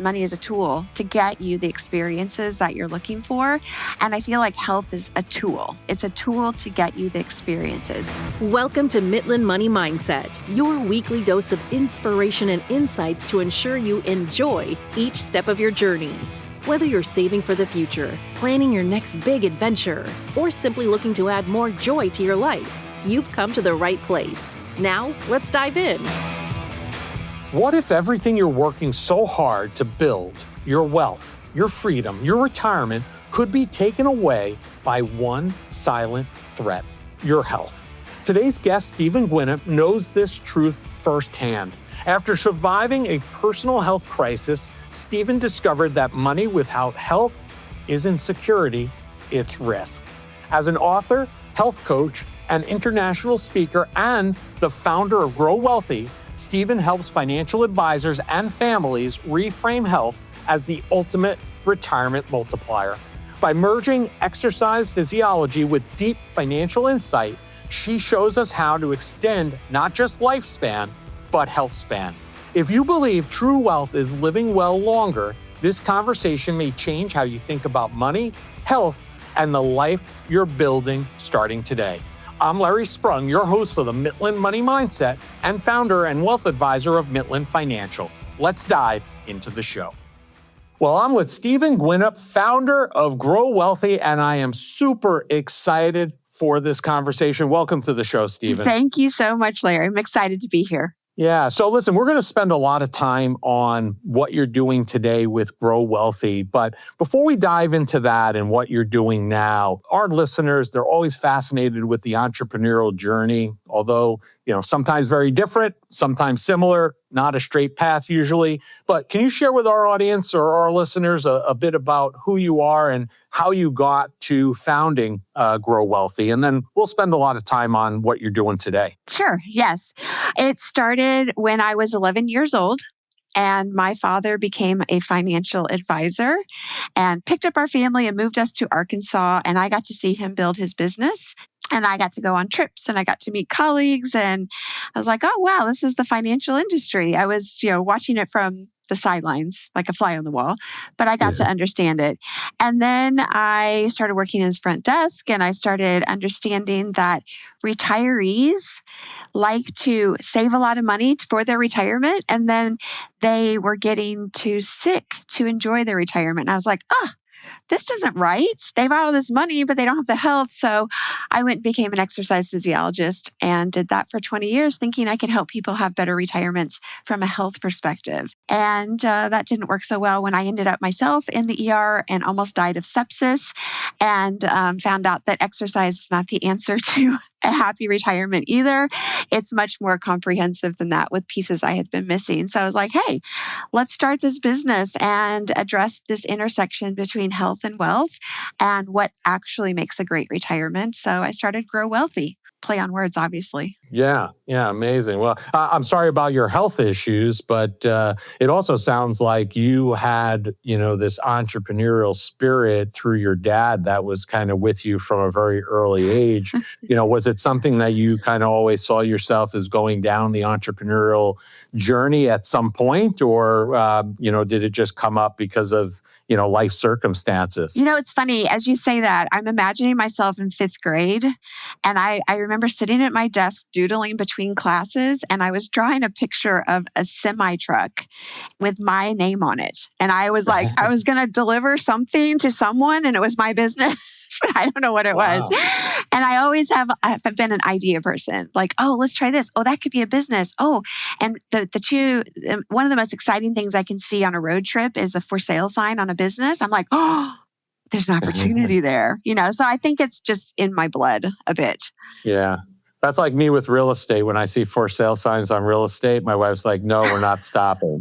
money is a tool to get you the experiences that you're looking for. And I feel like health is a tool. It's a tool to get you the experiences. Welcome to Midland Money Mindset, your weekly dose of inspiration and insights to ensure you enjoy each step of your journey. Whether you're saving for the future, planning your next big adventure, or simply looking to add more joy to your life, you've come to the right place. Now, let's dive in. What if everything you're working so hard to build, your wealth, your freedom, your retirement, could be taken away by one silent threat, your health? Today's guest, Stevyn Guinnip, knows this truth firsthand. After surviving a personal health crisis, Stevyn discovered that money without health isn't security, it's risk. As an author, health coach, an international speaker, and the founder of Wellthy, Stevyn helps financial advisors and families reframe health as the ultimate retirement multiplier. By merging exercise physiology with deep financial insight, she shows us how to extend not just lifespan, but health span. If you believe true wealth is living well longer, this conversation may change how you think about money, health, and the life you're building starting today. I'm Larry Sprung, your host for the Midland Money Mindset and founder and wealth advisor of Midland Financial. Let's dive into the show. Well, I'm with Stevyn Guinnip, founder of Wellthy, and I am super excited for this conversation. Welcome to the show, Stevyn. Thank you so much, Larry. I'm excited to be here. Yeah. So listen, we're going to spend a lot of time on what you're doing today with Wellthy. But before we dive into that and what you're doing now, our listeners, they're always fascinated with the entrepreneurial journey, although, sometimes very different, sometimes similar, not a straight path usually. But can you share with our audience or our listeners a bit about who you are and how you got to founding Wellthy? And then we'll spend a lot of time on what you're doing today. Sure. Yes. It started when I was 11 years old. And my father became a financial advisor and picked up our family and moved us to Arkansas. And I got to see him build his business. And I got to go on trips and I got to meet colleagues. And I was like, oh, wow, this is the financial industry. I was, watching it from the sidelines, like a fly on the wall, but I got to understand it. And then I started working in his front desk and I started understanding that retirees like to save a lot of money for their retirement. And then they were getting too sick to enjoy their retirement. And I was like, this isn't right. They've got all this money, but they don't have the health. So I went and became an exercise physiologist and did that for 20 years, thinking I could help people have better retirements from a health perspective. And that didn't work so well when I ended up myself in the ER and almost died of sepsis and found out that exercise is not the answer to a happy retirement either. It's much more comprehensive than that with pieces I had been missing. So I was like, hey, let's start this business and address this intersection between health and wealth and what actually makes a great retirement. So I started Wellthy. Play on words, obviously. Yeah, amazing. Well, I'm sorry about your health issues, but it also sounds like you had, this entrepreneurial spirit through your dad that was kind of with you from a very early age. Was it something that you kind of always saw yourself as going down the entrepreneurial journey at some point, or did it just come up because of life circumstances? It's funny as you say that. I'm imagining myself in 5th grade, and I remember sitting at my desk doodling between classes, and I was drawing a picture of a semi truck with my name on it. And I was like, I was going to deliver something to someone, and it was my business, but I don't know what it was. And I always have been an idea person. Like, oh, let's try this. Oh, that could be a business. Oh, and one of the most exciting things I can see on a road trip is a for sale sign on a business. I'm like, oh, there's an opportunity there, So I think it's just in my blood a bit. Yeah. That's like me with real estate. When I see for sale signs on real estate, my wife's like, no, we're not stopping.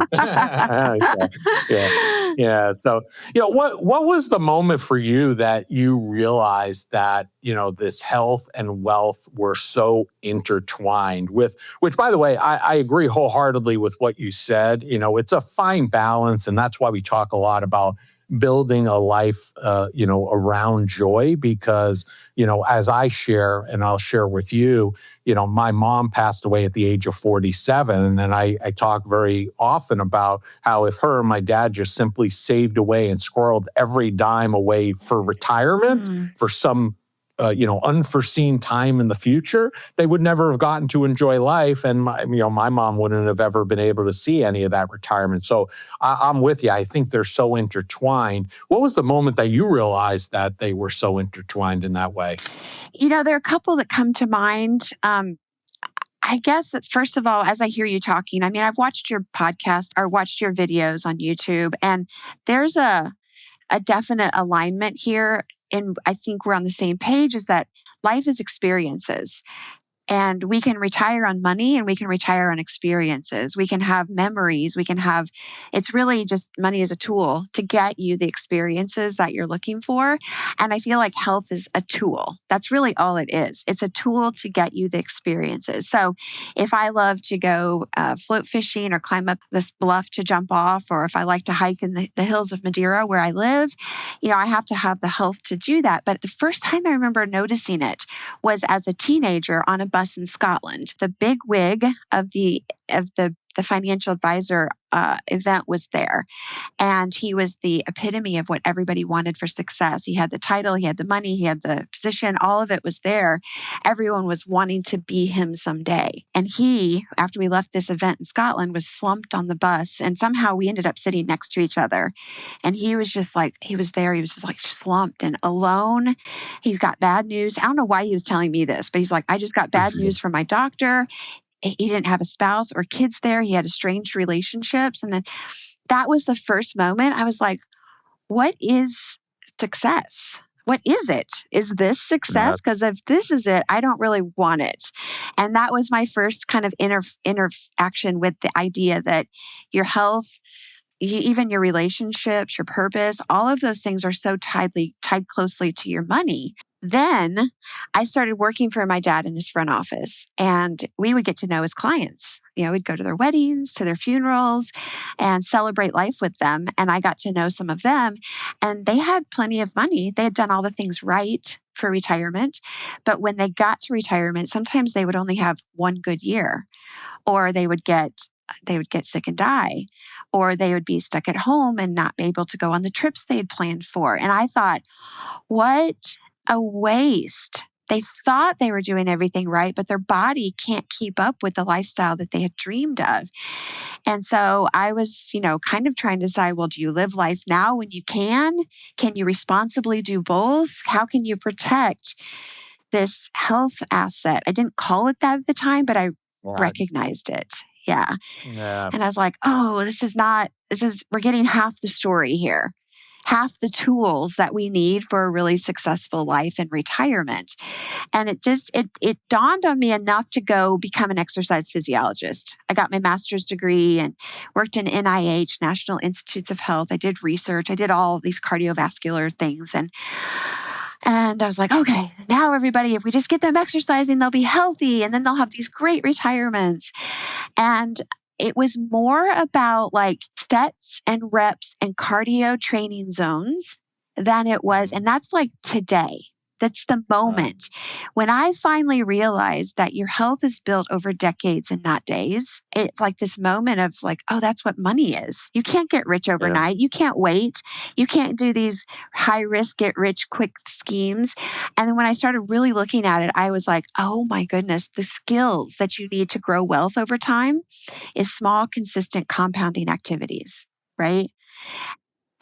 Yeah. So, what was the moment for you that you realized that, this health and wealth were so intertwined with, which, by the way, I agree wholeheartedly with what you said. It's a fine balance. And that's why we talk a lot about building a life, around joy because, as I share, and I'll share with you, my mom passed away at the age of 47. And I talk very often about how if her and my dad just simply saved away and squirreled every dime away for retirement, for some unforeseen time in the future, they would never have gotten to enjoy life. And my mom wouldn't have ever been able to see any of that retirement. So I'm with you. I think they're so intertwined. What was the moment that you realized that they were so intertwined in that way? There are a couple that come to mind. I guess that first of all, as I hear you talking, I've watched your podcast or watched your videos on YouTube, and there's a definite alignment here. And I think we're on the same page, is that life is experiences. And we can retire on money and we can retire on experiences. We can have memories. It's really just money as a tool to get you the experiences that you're looking for. And I feel like health is a tool. That's really all it is. It's a tool to get you the experiences. So if I love to go float fishing or climb up this bluff to jump off, or if I like to hike in the hills of Madeira where I live, I have to have the health to do that. But the first time I remember noticing it was as a teenager on a bus in Scotland. The big wig of the financial advisor event was there. And he was the epitome of what everybody wanted for success. He had the title, he had the money, he had the position, all of it was there. Everyone was wanting to be him someday. And he, after we left this event in Scotland, was slumped on the bus. And somehow we ended up sitting next to each other. And he was just like, he was just like slumped and alone. He's got bad news. I don't know why he was telling me this, but he's like, I just got bad news from my doctor. He didn't have a spouse or kids there. He had estranged relationships. And then that was the first moment I was like, what is success? What is it? Is this success? Because if this is it, I don't really want it. And that was my first kind of interaction with the idea that your health, even your relationships, your purpose, all of those things are so tied closely to your money. Then I started working for my dad in his front office, and we would get to know his clients. We'd go to their weddings, to their funerals, and celebrate life with them. And I got to know some of them, and they had plenty of money. They had done all the things right for retirement. But when they got to retirement, sometimes they would only have one good year, or they would get sick and die, or they would be stuck at home and not be able to go on the trips they had planned for. And I thought, what a waste. They thought they were doing everything right, but their body can't keep up with the lifestyle that they had dreamed of. And so I was, kind of trying to decide, well, do you live life now when you can? Can you responsibly do both? How can you protect this health asset? I didn't call it that at the time, but I recognized it. Yeah. And I was like, oh, we're getting half the story here. Half the tools that we need for a really successful life in retirement. And it dawned on me enough to go become an exercise physiologist. I got my master's degree and worked in NIH, National Institutes of Health. I did research. I did all these cardiovascular things. And I was like, okay, now everybody, if we just get them exercising, they'll be healthy and then they'll have these great retirements. And it was more about like sets and reps and cardio training zones than it was. And that's like today. That's the moment when I finally realized that your health is built over decades and not days. It's like this moment of like, oh, that's what money is. You can't get rich overnight. You can't wait. You can't do these high risk, get rich quick schemes. And then when I started really looking at it, I was like, oh my goodness, the skills that you need to grow wealth over time is small, consistent compounding activities, right?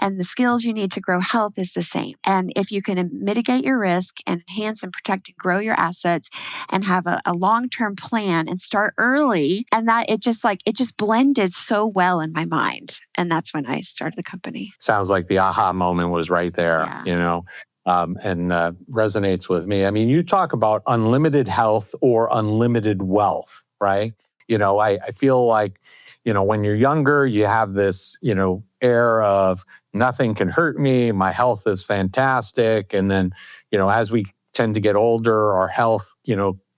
And the skills you need to grow health is the same. And if you can mitigate your risk and enhance and protect and grow your assets and have a long-term plan and start early, and that it just blended so well in my mind. And that's when I started the company. Sounds like the aha moment was right there, and resonates with me. I mean, you talk about unlimited health or unlimited wealth, right? I feel like, when you're younger, you have this, air of nothing can hurt me. My health is fantastic. And then, as we tend to get older, our health,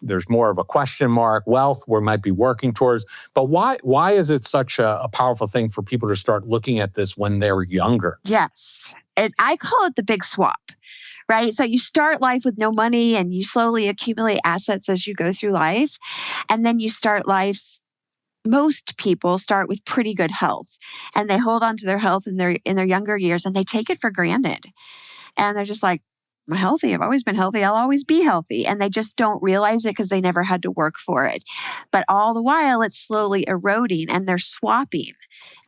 there's more of a question mark. Wealth, we might be working towards. But why is it such a powerful thing for people to start looking at this when they're younger? Yes. I call it the big swap, right? So you start life with no money and you slowly accumulate assets as you go through life. And then you start life, most people start with pretty good health and they hold on to their health in their younger years and they take it for granted. And they're just like, I'm healthy. I've always been healthy. I'll always be healthy. And they just don't realize it because they never had to work for it. But all the while, it's slowly eroding and they're swapping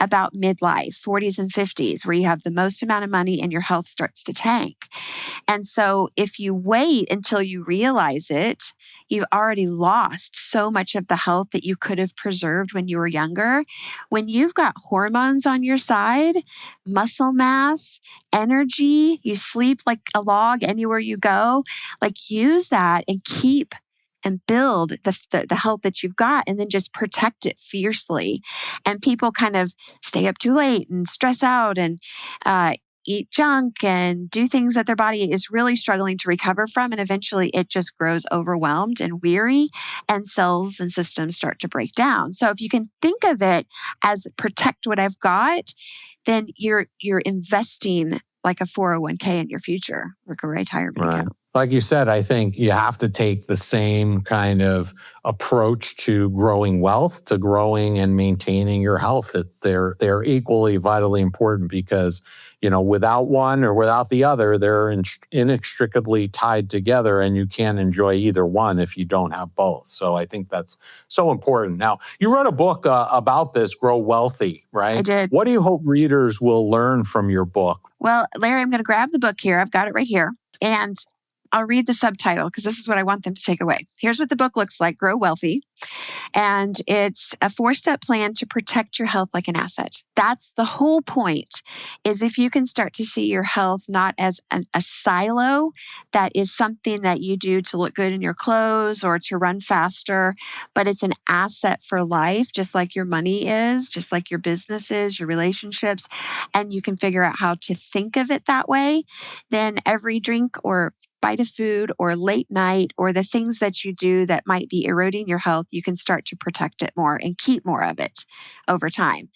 about midlife, 40s and 50s, where you have the most amount of money and your health starts to tank. And so if you wait until you realize it, you've already lost so much of the health that you could have preserved when you were younger. When you've got hormones on your side, muscle mass, energy, you sleep like a log anywhere you go, like use that and keep and build the health that you've got and then just protect it fiercely. And people kind of stay up too late and stress out and eat junk and do things that their body is really struggling to recover from. And eventually it just grows overwhelmed and weary and cells and systems start to break down. So if you can think of it as protect what I've got, then you're investing like a 401k in your future or a retirement account. Like you said, I think you have to take the same kind of approach to growing wealth, to growing and maintaining your health. They're equally vitally important because, without one or without the other, they're inextricably tied together and you can't enjoy either one if you don't have both. So I think that's so important. Now, you wrote a book about this, Grow Wellthy, right? I did. What do you hope readers will learn from your book? Well, Larry, I'm going to grab the book here. I've got it right here. And I'll read the subtitle because this is what I want them to take away. Here's what the book looks like, Grow Wellthy. And it's a 4-step plan to protect your health like an asset. That's the whole point, is if you can start to see your health not as a silo that is something that you do to look good in your clothes or to run faster, but it's an asset for life, just like your money is, just like your business is, your relationships, and you can figure out how to think of it that way, then every drink or bite of food or late night or the things that you do that might be eroding your health, you can start to protect it more and keep more of it over time.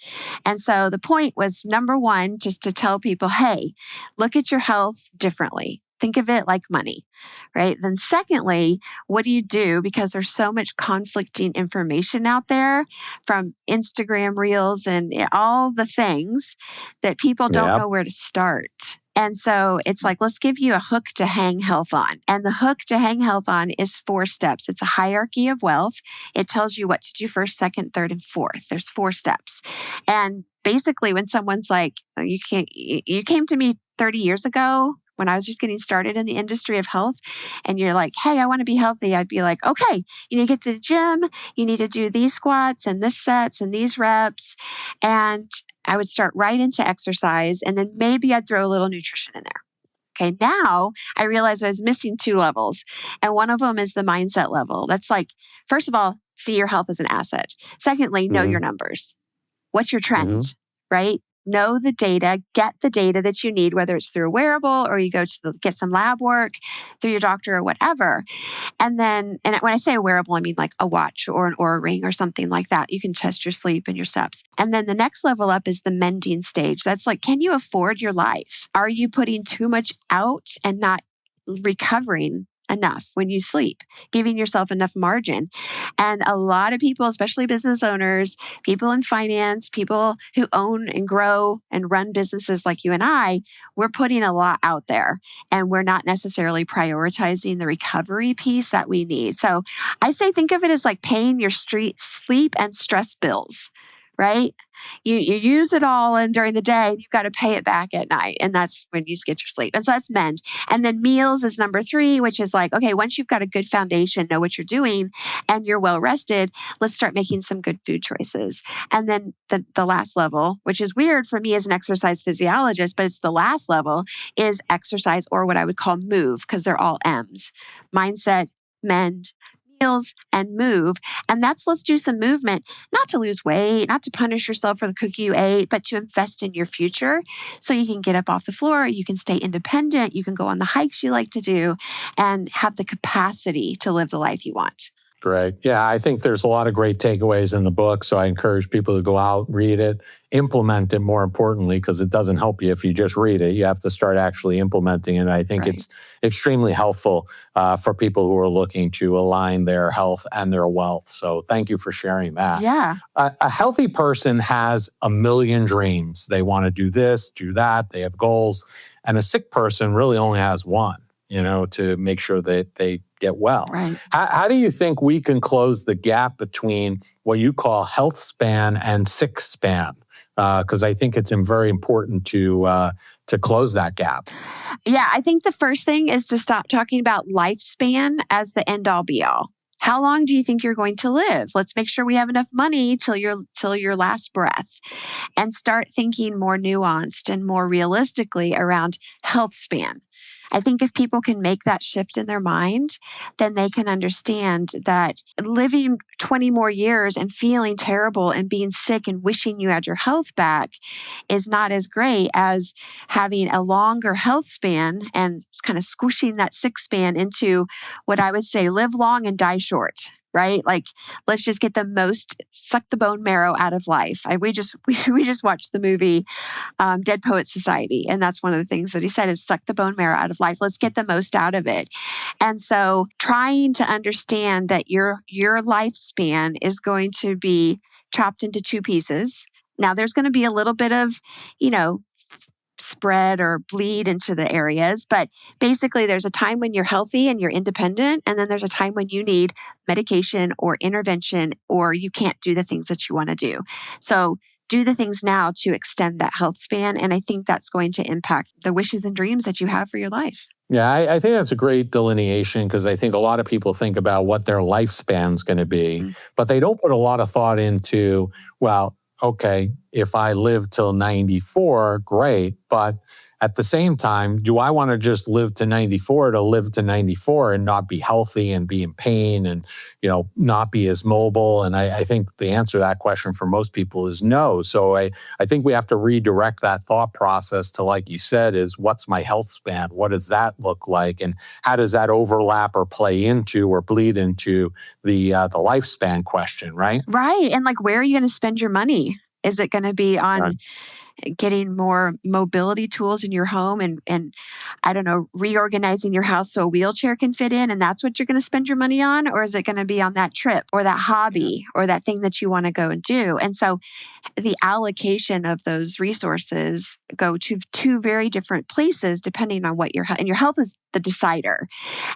And so the point was, number one, just to tell people, hey, look at your health differently. Think of it like money, right? Then secondly, what do you do? Because there's so much conflicting information out there from Instagram reels and all the things that people don't know where to start. And so it's like, let's give you a hook to hang health on. And the hook to hang health on is 4 steps. It's a hierarchy of wealth. It tells you what to do first, second, third, and fourth. There's 4 steps. And basically when someone's like, you came to me 30 years ago when I was just getting started in the industry of health, and you're like, hey, I want to be healthy, I'd be like, okay, you need to get to the gym, you need to do these squats and this sets and these reps. And I would start right into exercise, and then maybe I'd throw a little nutrition in there. Okay, now I realized I was missing 2 levels, and one of them is the mindset level. That's like, first of all, see your health as an asset. Secondly, know your numbers. What's your trend, right? Know the data, get the data that you need, whether it's through a wearable or you go to get some lab work through your doctor or whatever. And then, and when I say a wearable, I mean like a watch or an Oura ring or something like that. You can test your sleep and your steps. And then the next level up is the mending stage. That's like, can you afford your life? Are you putting too much out and not recovering enough when you sleep, giving yourself enough margin? And a lot of people, especially business owners, people in finance, people who own and grow and run businesses like you and I, we're putting a lot out there and we're not necessarily prioritizing the recovery piece that we need. So I say, think of it as like paying your sleep and stress bills, right? You use it all and during the day, you've got to pay it back at night. And that's when you get your sleep. And so that's mend. And then meals is number 3, which is like, okay, once you've got a good foundation, know what you're doing, and you're well rested, let's start making some good food choices. And then the last level, which is weird for me as an exercise physiologist, but it's the last level, is exercise, or what I would call move, because they're all M's. Mindset, mend, meals and move. And let's do some movement, not to lose weight, not to punish yourself for the cookie you ate, but to invest in your future so you can get up off the floor, you can stay independent, you can go on the hikes you like to do, and have the capacity to live the life you want. Great. Yeah, I think there's a lot of great takeaways in the book. So I encourage people to go out, read it, implement it more importantly, because it doesn't help you if you just read it. You have to start actually implementing it. I think it's extremely helpful for people who are looking to align their health and their wealth. So thank you for sharing that. Yeah. A healthy person has a million dreams. They want to do this, do that. They have goals. And a sick person really only has one, to make sure that they get well. Right. How do you think we can close the gap between what you call health span and sick span? Because I think it's very important to close that gap. Yeah, I think the first thing is to stop talking about lifespan as the end all be all. How long do you think you're going to live? Let's make sure we have enough money till your last breath, and start thinking more nuanced and more realistically around health span. I think if people can make that shift in their mind, then they can understand that living 20 more years and feeling terrible and being sick and wishing you had your health back is not as great as having a longer health span and kind of squishing that sick span into what I would say, live long and die short. Right? Like, let's just get the most, suck the bone marrow out of life. We just watched the movie Dead Poets Society. And that's one of the things that he said is suck the bone marrow out of life. Let's get the most out of it. And so trying to understand that your lifespan is going to be chopped into two pieces. Now, there's going to be a little bit of, spread or bleed into the areas. But basically, there's a time when you're healthy and you're independent. And then there's a time when you need medication or intervention, or you can't do the things that you want to do. So do the things now to extend that health span. And I think that's going to impact the wishes and dreams that you have for your life. Yeah, I think that's a great delineation, because I think a lot of people think about what their lifespan's going to be, but they don't put a lot of thought into, well, okay, if I live till 94, great. But at the same time, do I want to just live to 94 and not be healthy and be in pain and, not be as mobile? And I think the answer to that question for most people is no. So I think we have to redirect that thought process to, like you said, is what's my health span? What does that look like? And how does that overlap or play into or bleed into the lifespan question, right? Right. And where are you going to spend your money? Is it going to be on getting more mobility tools in your home and I don't know, reorganizing your house so a wheelchair can fit in, and that's what you're going to spend your money on? Or is it going to be on that trip or that hobby or that thing that you want to go and do? And so the allocation of those resources go to two very different places depending on what and your health is the decider.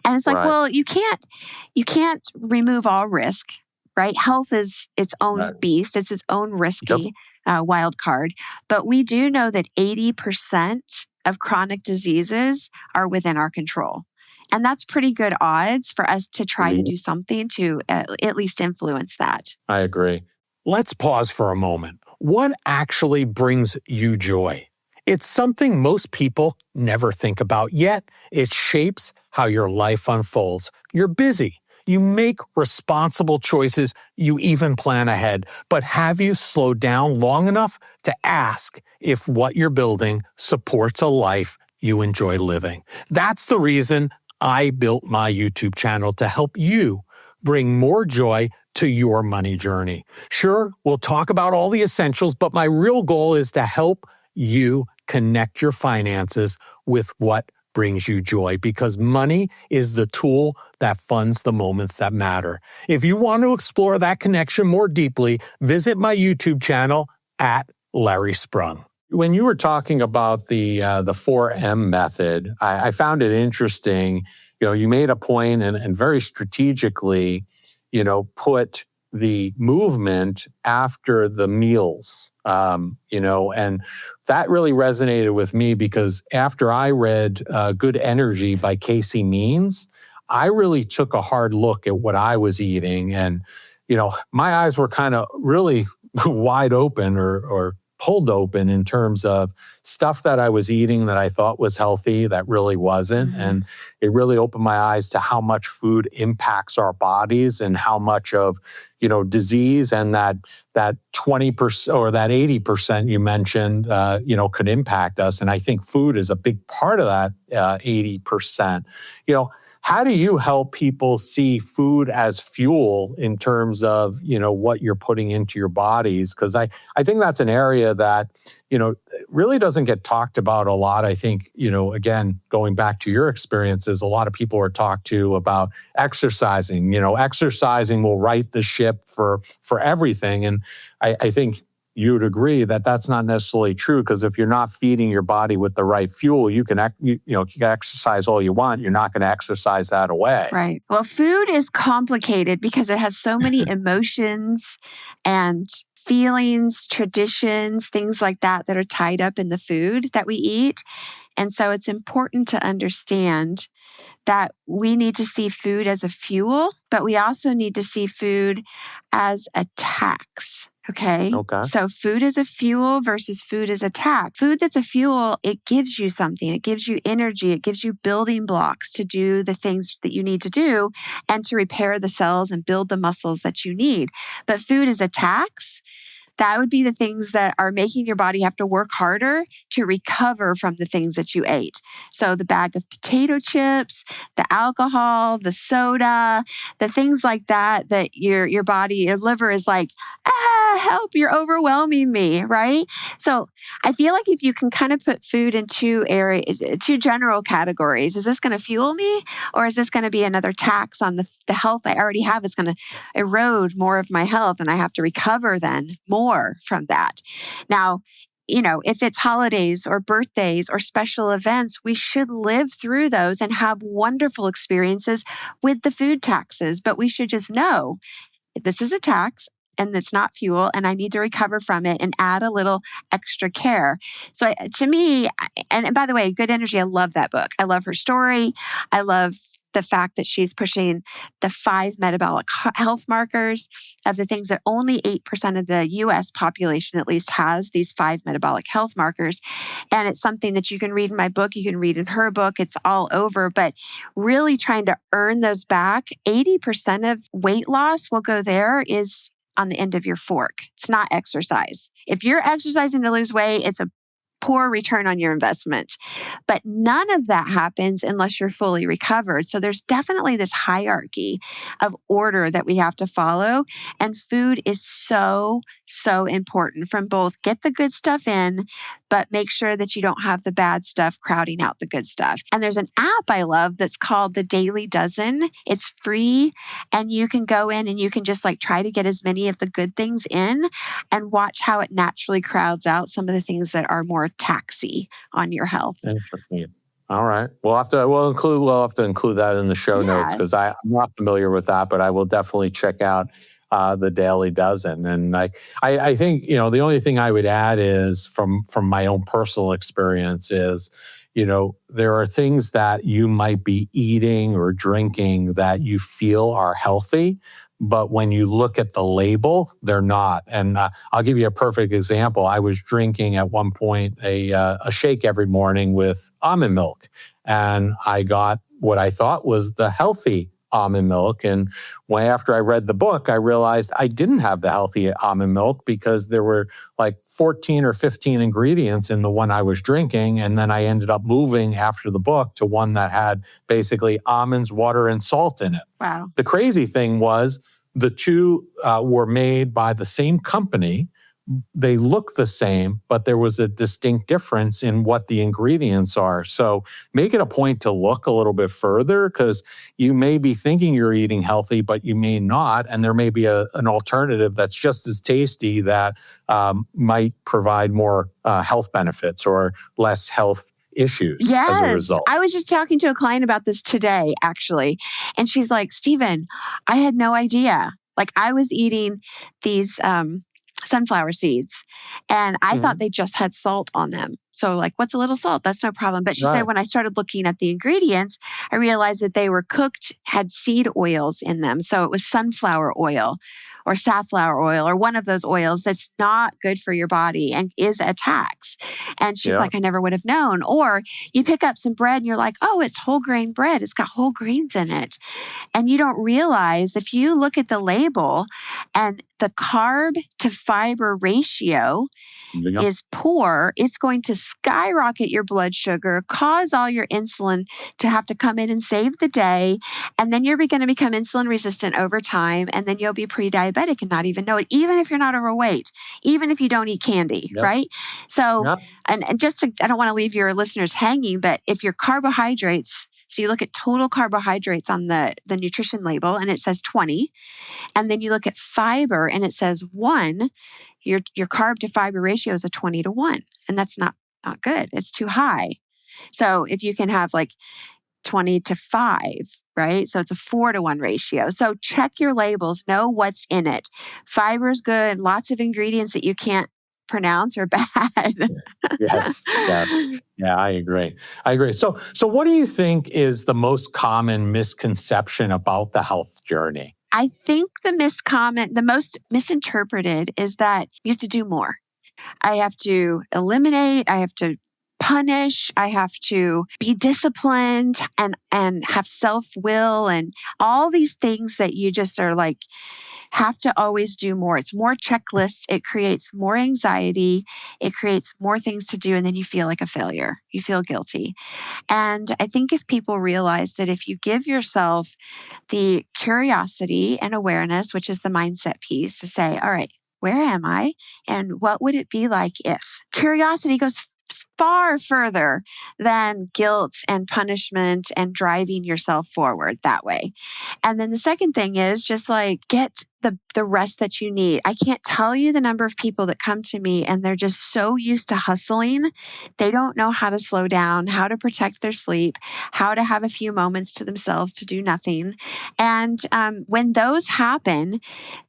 And it's well, you can't remove all risk. Right? Health is its own beast. It's its own risky wild card. But we do know that 80% of chronic diseases are within our control. And that's pretty good odds for us to try to do something to at least influence that. I agree. Let's pause for a moment. What actually brings you joy? It's something most people never think about, yet it shapes how your life unfolds. You're busy. You make responsible choices, you even plan ahead. But have you slowed down long enough to ask if what you're building supports a life you enjoy living? That's the reason I built my YouTube channel, to help you bring more joy to your money journey. Sure, we'll talk about all the essentials, but my real goal is to help you connect your finances with what brings you joy, because money is the tool that funds the moments that matter. If you want to explore that connection more deeply, visit my YouTube channel at Larry Sprung. When you were talking about the 4M method, I found it interesting. You made a point and very strategically, put the movement after the meals, and that really resonated with me, because after I read Good Energy by Casey Means, I really took a hard look at what I was eating. And, my eyes were kind of really wide open or pulled open in terms of stuff that I was eating that I thought was healthy that really wasn't. And it really opened my eyes to how much food impacts our bodies and how much of, disease and that 20% or that 80% you mentioned, could impact us. And I think food is a big part of that 80%. How do you help people see food as fuel in terms of, what you're putting into your bodies? Because I think that's an area that, really doesn't get talked about a lot. I think, again, going back to your experiences, a lot of people are talked to about exercising. Exercising will right the ship for everything. And I think you would agree that that's not necessarily true, because if you're not feeding your body with the right fuel, you can exercise all you want. You're not going to exercise that away. Right. Well, food is complicated because it has so many emotions and feelings, traditions, things like that are tied up in the food that we eat. And so it's important to understand that we need to see food as a fuel, but we also need to see food as a tax. Okay. So food is a fuel versus food is a tax. Food that's a fuel, it gives you something. It gives you energy. It gives you building blocks to do the things that you need to do and to repair the cells and build the muscles that you need. But food is a tax. That would be the things that are making your body have to work harder to recover from the things that you ate. So the bag of potato chips, the alcohol, the soda, the things like that your body, your liver is like, help, you're overwhelming me, right? So I feel like if you can kind of put food in two general categories, is this going to fuel me, or is this going to be another tax on the health I already have? It's going to erode more of my health, and I have to recover then more from that. Now, if it's holidays or birthdays or special events, we should live through those and have wonderful experiences with the food taxes. But we should just know this is a tax and it's not fuel, and I need to recover from it and add a little extra care. So to me, and by the way, Good Energy, I love that book. I love her story. I love the fact that she's pushing the 5 metabolic health markers of the things that only 8% of the US population at least has, these 5 metabolic health markers. And it's something that you can read in my book, you can read in her book, it's all over, but really trying to earn those back. 80% of weight loss will go there is on the end of your fork. It's not exercise. If you're exercising to lose weight, it's a poor return on your investment. But none of that happens unless you're fully recovered. So there's definitely this hierarchy of order that we have to follow. And food is so important, from both get the good stuff in, but make sure that you don't have the bad stuff crowding out the good stuff. And there's an app I love that's called the Daily Dozen. It's free, and you can go in and you can just try to get as many of the good things in and watch how it naturally crowds out some of the things that are more taxi on your health. Interesting. All right. We'll have to include that in the show notes, because I'm not familiar with that, but I will definitely check out the Daily Dozen. And I think, the only thing I would add is from my own personal experience is, there are things that you might be eating or drinking that you feel are healthy, but when you look at the label, they're not. And I'll give you a perfect example. I was drinking at one point a shake every morning with almond milk, and I got what I thought was the healthy almond milk. And after I read the book, I realized I didn't have the healthy almond milk, because there were 14 or 15 ingredients in the one I was drinking. And then I ended up moving after the book to one that had basically almonds, water, and salt in it. Wow. The crazy thing was the two were made by the same company. They look the same, but there was a distinct difference in what the ingredients are. So make it a point to look a little bit further, because you may be thinking you're eating healthy, but you may not. And there may be an alternative that's just as tasty that might provide more health benefits or less health issues as a result. I was just talking to a client about this today, actually. And she's like, Stevyn, I had no idea. I was eating these sunflower seeds, and I thought they just had salt on them. So like, what's a little salt? That's no problem. But she said, Right. when I started looking at the ingredients, I realized that they were cooked, had seed oils in them. So it was sunflower oil or safflower oil or one of those oils that's not good for your body and is a tax. And she's Yeah. like, I never would have known. Or you pick up some bread and you're like, oh, it's whole grain bread. It's got whole grains in it. And you don't realize if you look at the label and the carb to fiber ratio Yeah. is poor, it's going to skyrocket your blood sugar, cause all your insulin to have to come in and save the day. And then you're going to become insulin resistant over time. And then you'll be pre-diabetic and not even know it, even if you're not overweight, even if you don't eat candy, Yep. right? So, Yep. and just to, I don't want to leave your listeners hanging, but if your carbohydrates, so you look at total carbohydrates on the nutrition label and it says 20, and then you look at fiber and it says 1, your carb to fiber ratio is a 20 to 1. And that's not good. It's too high. So if you can have like 20 to 5, right? So it's a 4 to 1 ratio. So check your labels, know what's in it. Fiber's good, lots of ingredients that you can't pronounce are bad. Yes. Yeah. Yeah, I agree. So what do you think is the most common misconception about the health journey? I think the most misinterpreted is that you have to do more. I have to eliminate, I have to punish, I have to be disciplined and have self-will and all these things that you just are like, have to always do more. It's more checklists. It creates more anxiety. It creates more things to do. And then you feel like a failure. You feel guilty. And I think if people realize that if you give yourself the curiosity and awareness, which is the mindset piece, to say, all right, where am I? And what would it be like if? Curiosity goes far further than guilt and punishment and driving yourself forward that way. And then the second thing is just like get the rest that you need. I can't tell you the number of people that come to me and they're just so used to hustling. They don't know how to slow down, how to protect their sleep, how to have a few moments to themselves to do nothing. And when those happen,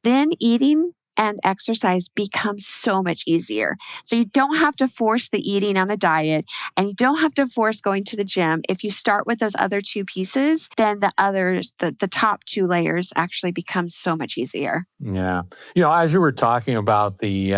then eating and exercise becomes so much easier. So you don't have to force the eating on a diet and you don't have to force going to the gym. If you start with those other two pieces, then the top two layers actually become so much easier. Yeah. As you were talking about the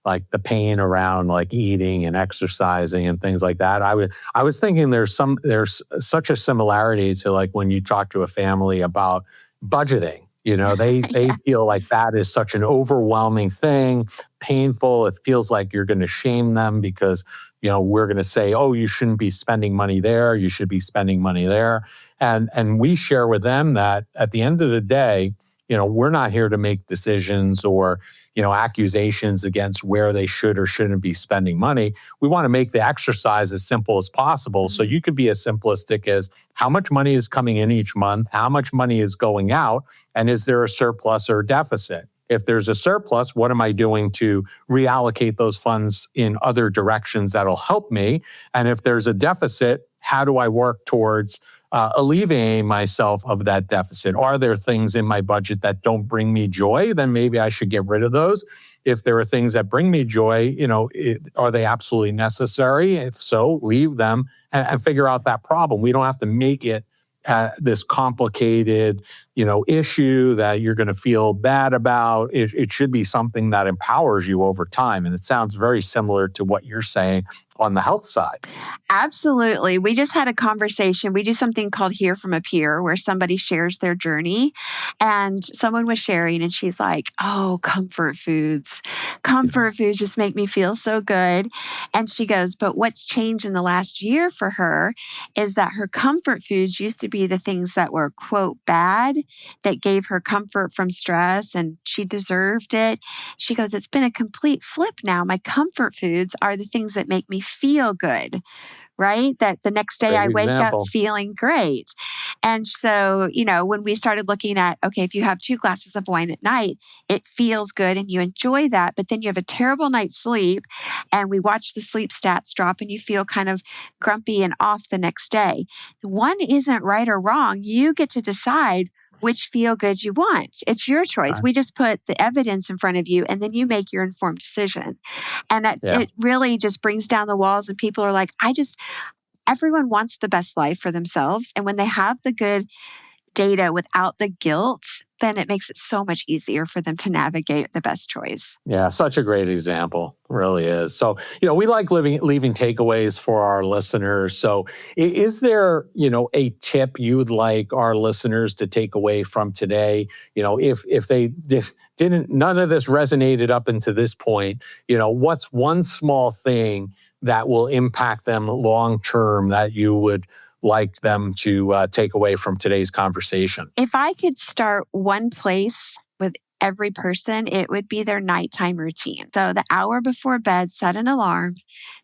like the pain around like eating and exercising and things like that, I was thinking there's such a similarity to like when you talk to a family about budgeting. They Yeah. feel like that is such an overwhelming thing, painful. It feels like you're going to shame them because, we're going to say, oh, you shouldn't be spending money there. You should be spending money there. And we share with them that at the end of the day, we're not here to make decisions or, accusations against where they should or shouldn't be spending money. We want to make the exercise as simple as possible. So you could be as simplistic as how much money is coming in each month, how much money is going out, and is there a surplus or deficit? If there's a surplus, what am I doing to reallocate those funds in other directions that'll help me? And if there's a deficit, how do I work towards alleviating myself of that deficit? Are there things in my budget that don't bring me joy? Then maybe I should get rid of those. If there are things that bring me joy, are they absolutely necessary? If so, leave them and figure out that problem. We don't have to make it this complicated, issue that you're going to feel bad about. It should be something that empowers you over time. And it sounds very similar to what you're saying on the health side. Absolutely. We just had a conversation. We do something called Hear from a Peer where somebody shares their journey and someone was sharing and she's like, oh, comfort foods just make me feel so good. And she goes, but what's changed in the last year for her is that her comfort foods used to be the things that were, quote, bad, that gave her comfort from stress and she deserved it. She goes, it's been a complete flip now. My comfort foods are the things that make me feel good, right? That the next day Great I wake example. up feeling great. And so, when we started looking at, okay, if you have 2 glasses of wine at night, it feels good and you enjoy that, but then you have a terrible night's sleep and we watch the sleep stats drop and you feel kind of grumpy and off the next day. One isn't right or wrong. You get to decide which feel good you want. It's your choice. Right. We just put the evidence in front of you and then you make your informed decision. And Yeah. it really just brings down the walls and people are like, everyone wants the best life for themselves. And when they have the good data without the guilt, then it makes it so much easier for them to navigate the best choice. Yeah, such a great example. Really is. So, we like leaving takeaways for our listeners. So, is there, a tip you would like our listeners to take away from today? If none of this resonated up until this point, what's one small thing that will impact them long term that you would like them to take away from today's conversation? If I could start one place with every person, it would be their nighttime routine. So the hour before bed, set an alarm,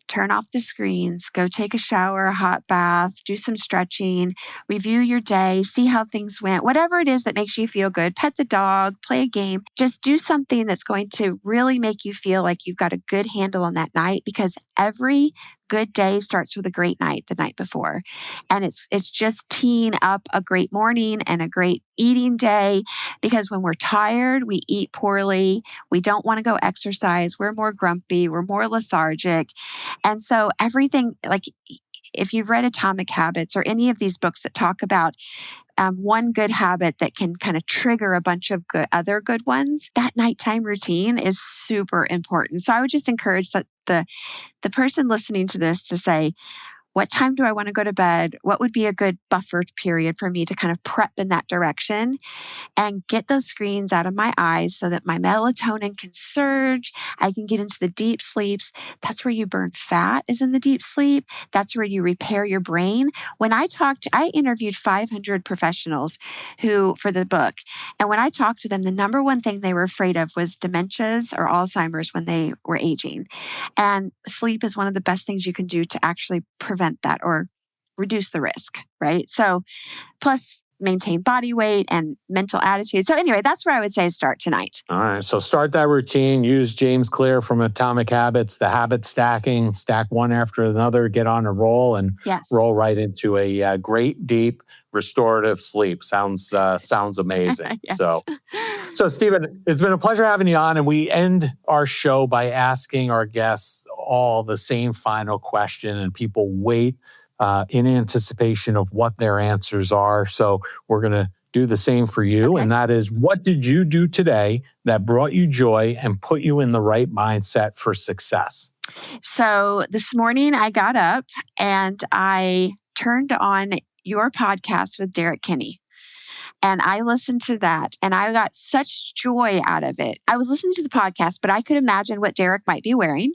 turn off the screens, go take a shower, a hot bath, do some stretching, review your day, see how things went, whatever it is that makes you feel good, pet the dog, play a game, just do something that's going to really make you feel like you've got a good handle on that night, because every good day starts with a great night the night before. And it's just teeing up a great morning and a great eating day, because when we're tired, we eat poorly. We don't want to go exercise. We're more grumpy. We're more lethargic. And so everything, like if you've read Atomic Habits or any of these books that talk about one good habit that can kind of trigger a bunch of other good ones, that nighttime routine is super important. So I would just encourage the person listening to this to say, what time do I want to go to bed? What would be a good buffered period for me to kind of prep in that direction and get those screens out of my eyes so that my melatonin can surge? I can get into the deep sleeps. That's where you burn fat, is in the deep sleep. That's where you repair your brain. When I interviewed 500 professionals for the book. And when I talked to them, the number one thing they were afraid of was dementias or Alzheimer's when they were aging. And sleep is one of the best things you can do to actually prevent that or reduce the risk, right? So plus maintain body weight and mental attitude. So anyway, that's where I would say start tonight. All right. So start that routine. Use James Clear from Atomic Habits, the habit stacking, stack one after another, get on a roll and roll right into a great, deep, restorative sleep. Sounds amazing. Yes. So Stevyn, it's been a pleasure having you on. And we end our show by asking our guests all the same final question, and people wait in anticipation of what their answers are. So we're going to do the same for you. Okay. And that is, what did you do today that brought you joy and put you in the right mindset for success? So this morning I got up and I turned on your podcast with Derek Kinney. And I listened to that and I got such joy out of it. I was listening to the podcast, but I could imagine what Derek might be wearing.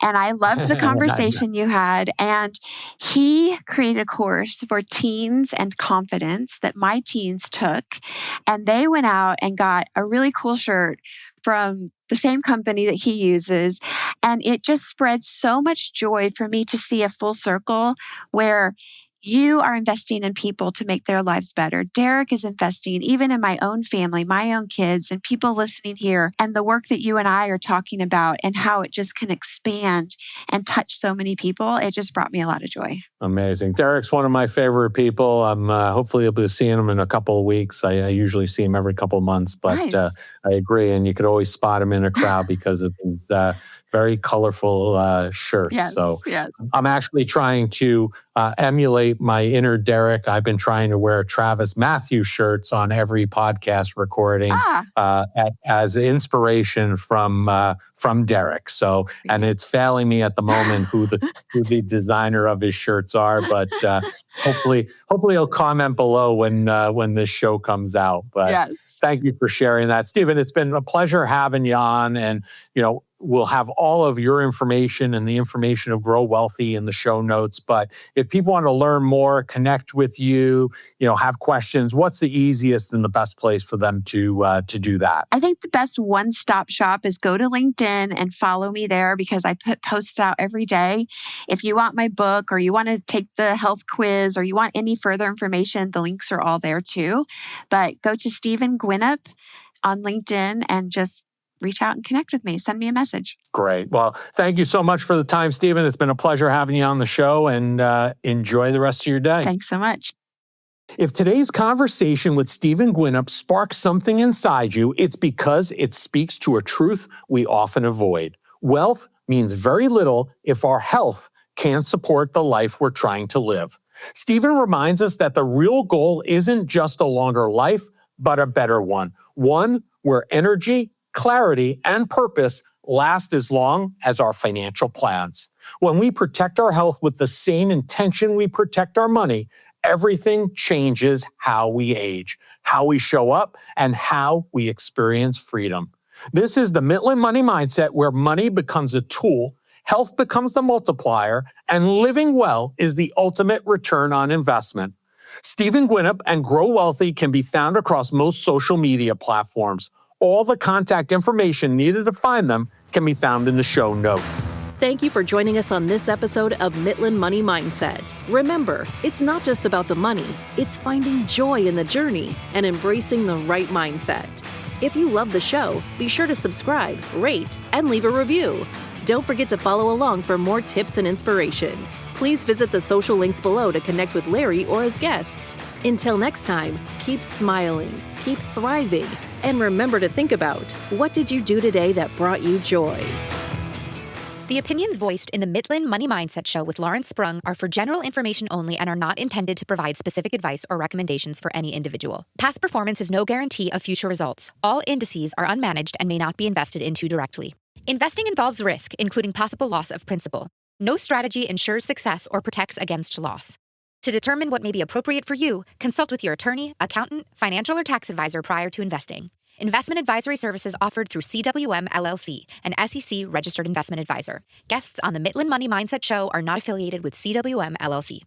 And I loved the conversation you had. And he created a course for teens and confidence that my teens took. And they went out and got a really cool shirt from the same company that he uses. And it just spread so much joy for me to see a full circle where you are investing in people to make their lives better. Derek is investing even in my own family, my own kids, and people listening here, and the work that you and I are talking about and how it just can expand and touch so many people. It just brought me a lot of joy. Amazing. Derek's one of my favorite people. I'm hopefully able to see him in a couple of weeks. I usually see him every couple of months, but nice. I agree. And you could always spot him in a crowd because of his very colorful shirts. Yes, so yes. I'm actually trying to emulate my inner Derek. I've been trying to wear Travis Matthews shirts on every podcast recording as inspiration from Derek. So, and it's failing me at the moment who the designer of his shirts are, but hopefully he'll comment below when this show comes out. But yes. Thank you for sharing that, Stevyn. It's been a pleasure having you on, and we'll have all of your information and the information of Grow Wellthy in the show notes. But if people want to learn more, connect with you, have questions, what's the easiest and the best place for them to do that? I think the best one-stop shop is go to LinkedIn and follow me there, because I put posts out every day. If you want my book, or you want to take the health quiz, or you want any further information, the links are all there too. But go to Stevyn Guinnip on LinkedIn and just reach out and connect with me. Send me a message. Great. Well, thank you so much for the time, Stevyn. It's been a pleasure having you on the show, and enjoy the rest of your day. Thanks so much. If today's conversation with Stevyn Guinnip sparks something inside you, it's because it speaks to a truth we often avoid. Wealth means very little if our health can't support the life we're trying to live. Stevyn reminds us that the real goal isn't just a longer life, but a better one. One where energy, clarity, and purpose last as long as our financial plans. When we protect our health with the same intention we protect our money, everything changes how we age, how we show up, and how we experience freedom. This is the Midlife Money Mindset, where money becomes a tool, health becomes the multiplier, and living well is the ultimate return on investment. Stevyn Guinnip and Grow Wellthy can be found across most social media platforms. All the contact information needed to find them can be found in the show notes. Thank you for joining us on this episode of Midlife Money Mindset. Remember, it's not just about the money, it's finding joy in the journey and embracing the right mindset. If you love the show, be sure to subscribe, rate, and leave a review. Don't forget to follow along for more tips and inspiration. Please visit the social links below to connect with Larry or his guests. Until next time, keep smiling, keep thriving, and remember to think about, what did you do today that brought you joy? The opinions voiced in the Midlife Money Mindset Show with Lawrence Sprung are for general information only and are not intended to provide specific advice or recommendations for any individual. Past performance is no guarantee of future results. All indices are unmanaged and may not be invested into directly. Investing involves risk, including possible loss of principal. No strategy ensures success or protects against loss. To determine what may be appropriate for you, consult with your attorney, accountant, financial or tax advisor prior to investing. Investment advisory services offered through CWM LLC, an SEC-registered investment advisor. Guests on the Midlife Money Mindset Show are not affiliated with CWM LLC.